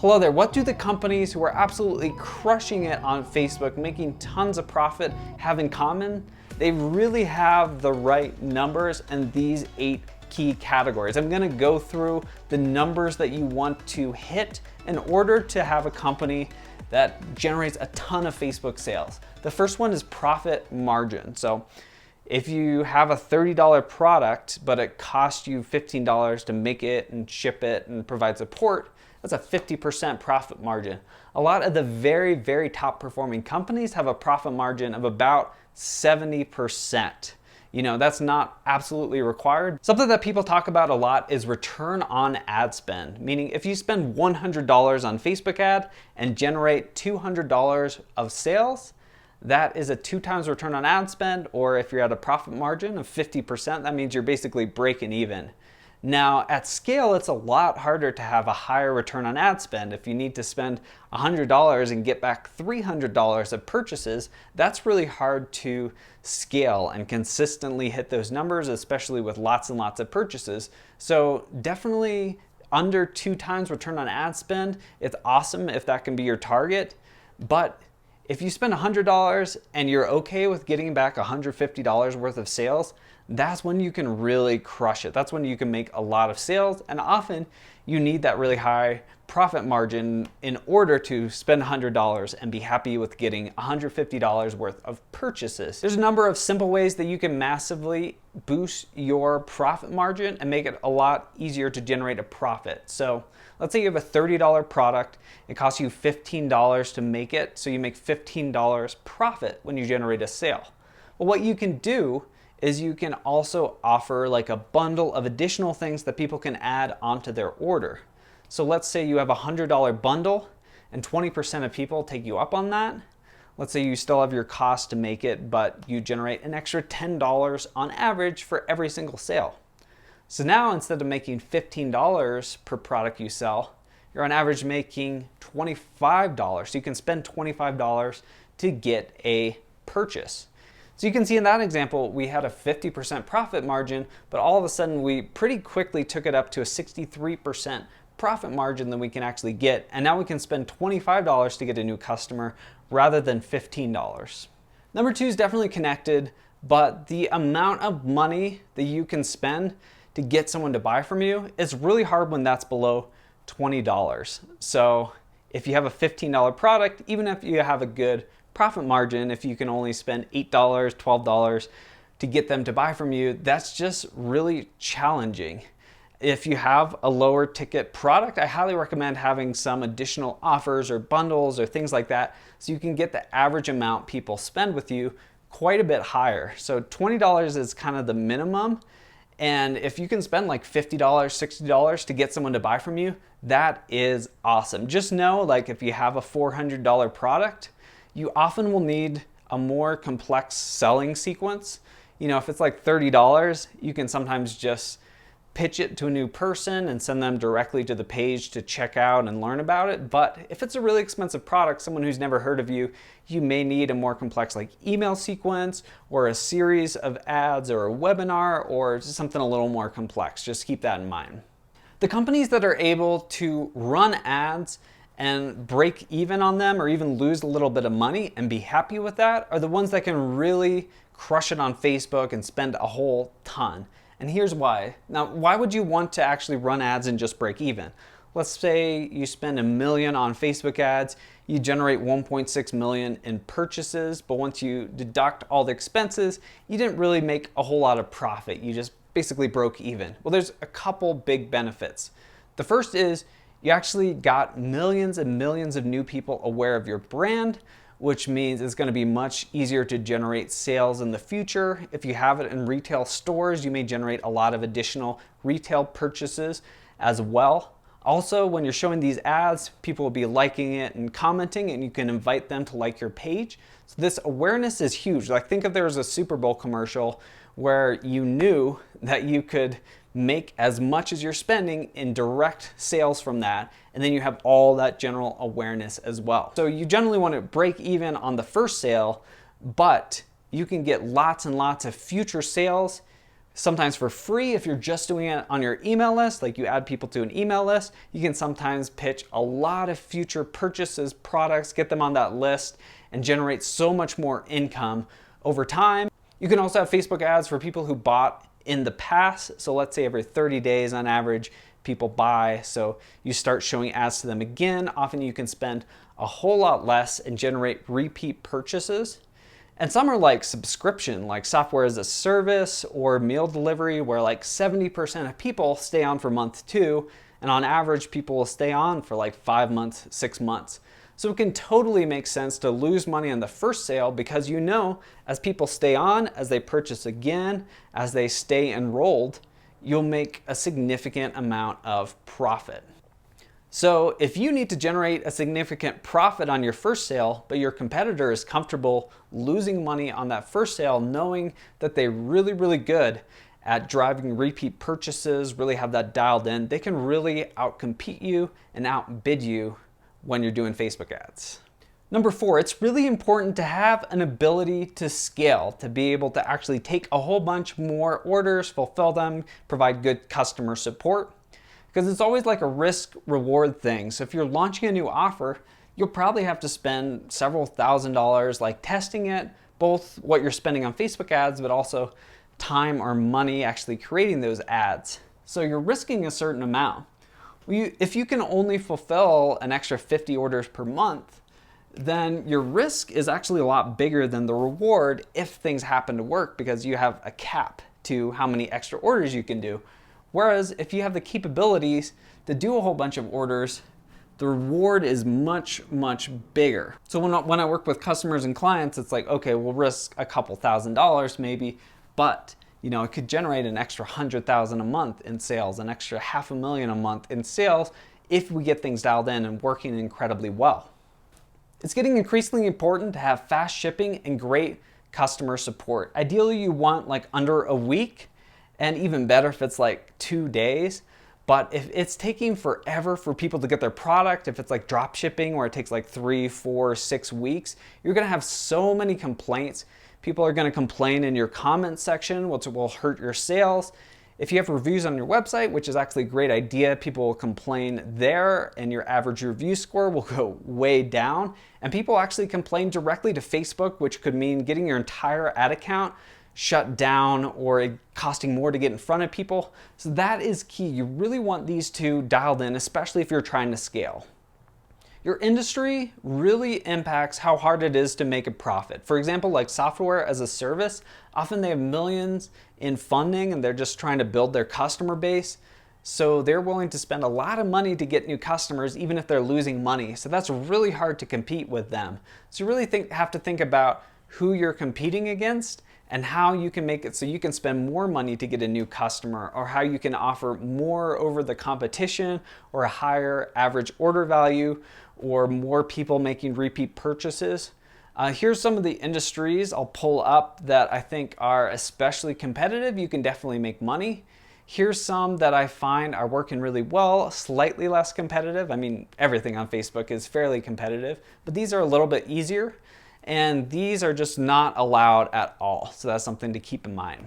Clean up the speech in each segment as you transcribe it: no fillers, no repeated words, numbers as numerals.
Hello there. What do the companies who are absolutely crushing it on Facebook, making tons of profit, have in common? They really have the right numbers and these 8 key categories. I'm gonna go through the numbers that you want to hit in order to have a company that generates a ton of Facebook sales. The first one is profit margin. So if you have a $30 product, but it costs you $15 to make it and ship it and provide support, that's a 50% profit margin. A lot of the very, very top performing companies have a profit margin of about 70%. You know, that's not absolutely required. Something that people talk about a lot is return on ad spend, meaning if you spend $100 on Facebook ad and generate $200 of sales, that is a 2 times return on ad spend, or if you're at a profit margin of 50%, that means you're basically breaking even. Now, at scale, it's a lot harder to have a higher return on ad spend. If you need to spend $100 and get back $300 of purchases, that's really hard to scale and consistently hit those numbers, especially with lots and lots of purchases. So definitely under 2 times return on ad spend, it's awesome if that can be your target. But if you spend $100 and you're okay with getting back $150 worth of sales, that's when you can really crush it. That's when you can make a lot of sales, and often you need that really high profit margin in order to spend $100 and be happy with getting $150 worth of purchases. There's a number of simple ways that you can massively boost your profit margin and make it a lot easier to generate a profit. So let's say you have a $30 product, it costs you $15 to make it, so you make $15 profit when you generate a sale. Well, what you can do is you can also offer like a bundle of additional things that people can add onto their order. So let's say you have a $100 bundle and 20% of people take you up on that. Let's say you still have your cost to make it, but you generate an extra $10 on average for every single sale. So now instead of making $15 per product you sell, you're on average making $25. So you can spend $25 to get a purchase. So you can see in that example, we had a 50% profit margin, but all of a sudden we pretty quickly took it up to a 63% profit margin that we can actually get. And now we can spend $25 to get a new customer rather than $15. Number 2 is definitely connected, but the amount of money that you can spend to get someone to buy from you is really hard when that's below $20. So if you have a $15 product, even if you have a good profit margin, if you can only spend $8, $12 to get them to buy from you, that's just really challenging. If you have a lower ticket product, I highly recommend having some additional offers or bundles or things like that so you can get the average amount people spend with you quite a bit higher. So $20 is kind of the minimum. And if you can spend like $50, $60 to get someone to buy from you, that is awesome. Just know, like if you have a $400 product, you often will need a more complex selling sequence. You know, if it's like $30, you can sometimes just pitch it to a new person and send them directly to the page to check out and learn about it. But if it's a really expensive product, someone who's never heard of you, you may need a more complex like email sequence or a series of ads or a webinar or just something a little more complex. Just keep that in mind. The companies that are able to run ads and break even on them or even lose a little bit of money and be happy with that are the ones that can really crush it on Facebook and spend a whole ton. And here's why. Now, why would you want to actually run ads and just break even? Let's say you spend $1 million on Facebook ads, you generate 1.6 million in purchases, but once you deduct all the expenses, you didn't really make a whole lot of profit. You just basically broke even. Well, there's a couple big benefits. The first is you actually got millions and millions of new people aware of your brand, which means it's going to be much easier to generate sales in the future. If you have it in retail stores, you may generate a lot of additional retail purchases as well. Also, when you're showing these ads, people will be liking it and commenting, and you can invite them to like your page. So this awareness is huge. Like think if there was a Super Bowl commercial where you knew that you could make as much as you're spending in direct sales from that, and then you have all that general awareness as well. So you generally want to break even on the first sale, but you can get lots and lots of future sales sometimes for free if you're just doing it on your email list, like you add people to an email list. You can sometimes pitch a lot of future purchases, products, get them on that list, and generate so much more income over time. You can also have Facebook ads for people who bought in the past. So let's say every 30 days on average, people buy. So you start showing ads to them again. Often you can spend a whole lot less and generate repeat purchases. And some are like subscription, like software as a service or meal delivery, where like 70% of people stay on for month 2. And on average, people will stay on for like 5 months, 6 months. So it can totally make sense to lose money on the first sale because you know, as people stay on, as they purchase again, as they stay enrolled, you'll make a significant amount of profit. So if you need to generate a significant profit on your first sale, but your competitor is comfortable losing money on that first sale, knowing that they're really, really good at driving repeat purchases, really have that dialed in, they can really outcompete you and outbid you when you're doing Facebook ads. Number 4, it's really important to have an ability to scale, to be able to actually take a whole bunch more orders, fulfill them, provide good customer support. Because it's always like a risk reward thing. So if you're launching a new offer, you'll probably have to spend several $1,000s like testing it, both what you're spending on Facebook ads, but also time or money actually creating those ads. So you're risking a certain amount. If you can only fulfill an extra 50 orders per month, then your risk is actually a lot bigger than the reward if things happen to work, because you have a cap to how many extra orders you can do. Whereas if you have the capabilities to do a whole bunch of orders, the reward is much, much bigger. So when I work with customers and clients, it's like, okay, we'll risk a couple $1,000s maybe, but it could generate an extra 100,000 a month in sales, an extra $500,000 a month in sales if we get things dialed in and working incredibly well. It's getting increasingly important to have fast shipping and great customer support. Ideally, you want like under a week, and even better if it's like 2 days. But if it's taking forever for people to get their product, if it's like drop shipping where it takes like 3, 4, 6 weeks, you're gonna have so many complaints. People are gonna complain in your comment section, which will hurt your sales. If you have reviews on your website, which is actually a great idea, people will complain there and your average review score will go way down. And people actually complain directly to Facebook, which could mean getting your entire ad account shut down or it costing more to get in front of people. So that is key. You really want these two dialed in, especially if you're trying to scale. Your industry really impacts how hard it is to make a profit. For example, like software as a service, often they have millions in funding and they're just trying to build their customer base. So they're willing to spend a lot of money to get new customers, even if they're losing money. So that's really hard to compete with them. So you really have to think about who you're competing against and how you can make it so you can spend more money to get a new customer, or how you can offer more over the competition, or a higher average order value, or more people making repeat purchases. Here's some of the industries I'll pull up that I think are especially competitive. You can definitely make money. Here's some that I find are working really well, slightly less competitive. I mean, everything on Facebook is fairly competitive, but these are a little bit easier. And these are just not allowed at all. So that's something to keep in mind.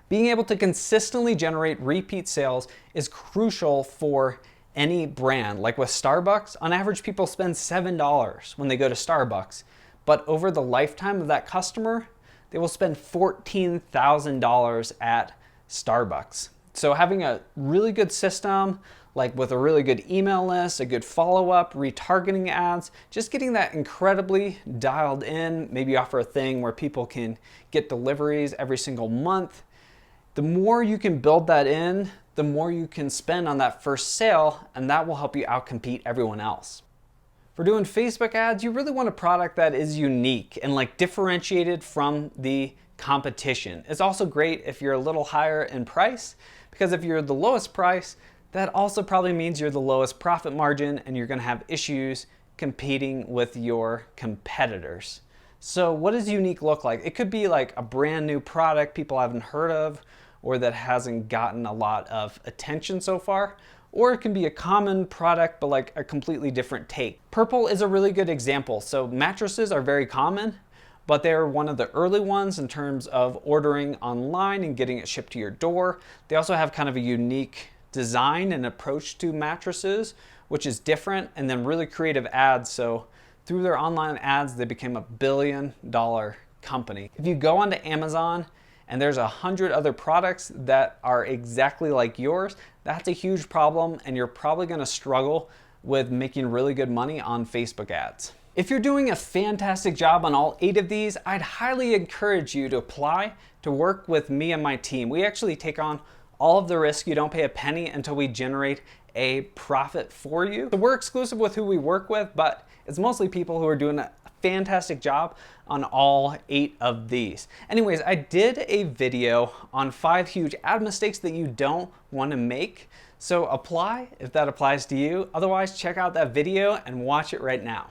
Being able to consistently generate repeat sales is crucial for any brand. Like with Starbucks, on average, people spend $7 when they go to Starbucks. But over the lifetime of that customer, they will spend $14,000 at Starbucks. So having a really good system, like with a really good email list, a good follow-up, retargeting ads, just getting that incredibly dialed in, maybe offer a thing where people can get deliveries every single month. The more you can build that in, the more you can spend on that first sale, and that will help you outcompete everyone else. For doing Facebook ads, you really want a product that is unique and like differentiated from the competition. It's also great if you're a little higher in price, because if you're the lowest price, that also probably means you're the lowest profit margin and you're gonna have issues competing with your competitors. So what does unique look like? It could be like a brand new product people haven't heard of, or that hasn't gotten a lot of attention so far. Or it can be a common product, but like a completely different take. Purple is a really good example. So mattresses are very common, but they're one of the early ones in terms of ordering online and getting it shipped to your door. They also have kind of a unique design and approach to mattresses, which is different, and then really creative ads. So through their online ads, they became $1 billion company. If you go onto Amazon and there's 100 other products that are exactly like yours, that's a huge problem, and you're probably gonna struggle with making really good money on Facebook ads. If you're doing a fantastic job on all 8 of these, I'd highly encourage you to apply to work with me and my team. We actually take on all of the risk. You don't pay a penny until we generate a profit for you. So we're exclusive with who we work with, but it's mostly people who are doing a fantastic job on all 8 of these. Anyways, I did a video on 5 huge ad mistakes that you don't want to make. So apply if that applies to you. Otherwise, check out that video and watch it right now.